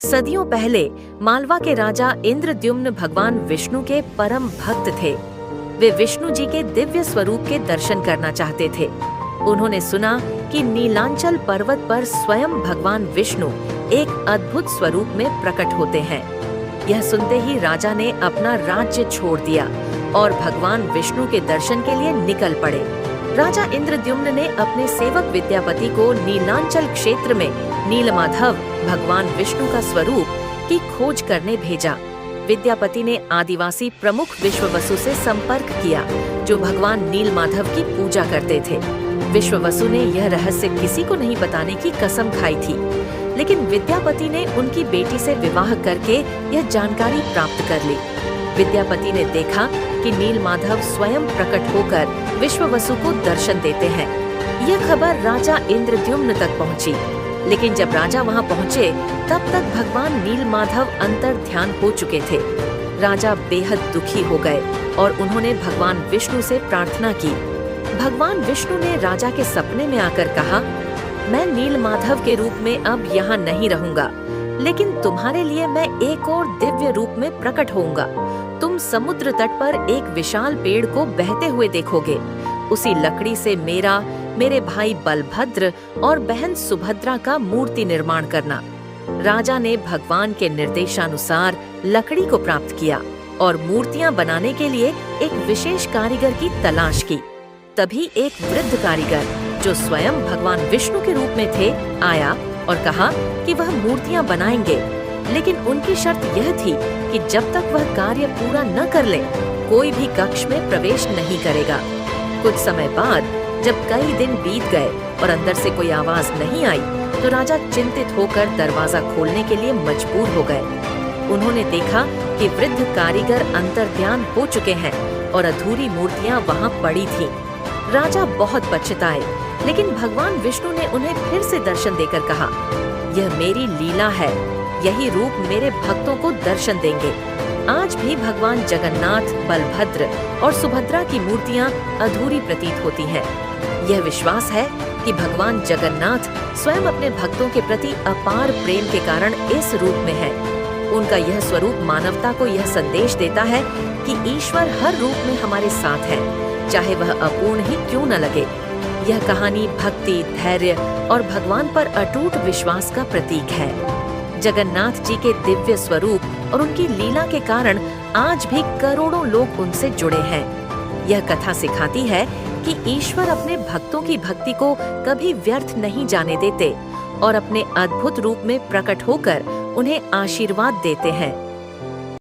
सदियों पहले मालवा के राजा इंद्रद्युम्न भगवान विष्णु के परम भक्त थे। वे विष्णु जी के दिव्य स्वरूप के दर्शन करना चाहते थे। उन्होंने सुना कि नीलांचल पर्वत पर स्वयं भगवान विष्णु एक अद्भुत स्वरूप में प्रकट होते हैं। यह सुनते ही राजा ने अपना राज्य छोड़ दिया और भगवान विष्णु के दर्शन के लिए निकल पड़े। राजा इंद्रद्युम्न ने अपने सेवक विद्यापति को नीलांचल क्षेत्र में नीलमाधव भगवान विष्णु का स्वरूप की खोज करने भेजा। विद्यापति ने आदिवासी प्रमुख विश्ववसु से संपर्क किया, जो भगवान नीलमाधव की पूजा करते थे। विश्ववसु ने यह रहस्य किसी को नहीं बताने की कसम खाई थी, लेकिन विद्यापति ने उनकी बेटी से विवाह करके यह जानकारी प्राप्त कर ली। विद्यापति ने देखा कि नीलमाधव स्वयं प्रकट होकर विश्ववसु को दर्शन देते हैं। यह खबर राजा इंद्रद्युम्न तक पहुंची, लेकिन जब राजा वहां पहुंचे तब तक भगवान नीलमाधव अंतर ध्यान हो चुके थे। राजा बेहद दुखी हो गए और उन्होंने भगवान विष्णु से प्रार्थना की। भगवान विष्णु ने राजा के सपने में आकर कहा, मैं नीलमाधव के रूप में अब यहाँ नहीं रहूंगा, लेकिन तुम्हारे लिए मैं एक और दिव्य रूप में प्रकट होऊंगा। तुम समुद्र तट पर एक विशाल पेड़ को बहते हुए देखोगे। उसी लकड़ी से मेरे भाई बलभद्र और बहन सुभद्रा का मूर्ति निर्माण करना। राजा ने भगवान के निर्देशानुसार लकड़ी को प्राप्त किया और मूर्तियां बनाने के लिए एक विशेष कारीगर की तलाश की। तभी एक वृद्ध कारीगर, जो स्वयं भगवान विष्णु के रूप में थे, आया और कहा कि वह मूर्तियां बनाएंगे, लेकिन उनकी शर्त यह थी कि जब तक वह कार्य पूरा न कर ले, कोई भी कक्ष में प्रवेश नहीं करेगा। कुछ समय बाद जब कई दिन बीत गए और अंदर से कोई आवाज नहीं आई, तो राजा चिंतित होकर दरवाजा खोलने के लिए मजबूर हो गए। उन्होंने देखा कि वृद्ध कारीगर अंतर्ध्यान हो चुके हैं और अधूरी मूर्तियां वहां पड़ी थीं। राजा बहुत पछताए, लेकिन भगवान विष्णु ने उन्हें फिर से दर्शन देकर कहा, यह मेरी लीला है, यही रूप मेरे भक्तों को दर्शन देंगे। आज भी भगवान जगन्नाथ, बलभद्र और सुभद्रा की मूर्तियां अधूरी प्रतीत होती हैं। यह विश्वास है कि भगवान जगन्नाथ स्वयं अपने भक्तों के प्रति अपार प्रेम के कारण इस रूप में है। उनका यह स्वरूप मानवता को यह संदेश देता है कि ईश्वर हर रूप में हमारे साथ है, चाहे वह अपूर्ण ही क्यों न लगे। यह कहानी भक्ति, धैर्य और भगवान पर अटूट विश्वास का प्रतीक है। जगन्नाथ जी के दिव्य स्वरूप और उनकी लीला के कारण आज भी करोड़ों लोग उनसे जुड़े हैं। यह कथा सिखाती है कि ईश्वर अपने भक्तों की भक्ति को कभी व्यर्थ नहीं जाने देते और अपने अद्भुत रूप में प्रकट होकर उन्हें आशीर्वाद देते हैं।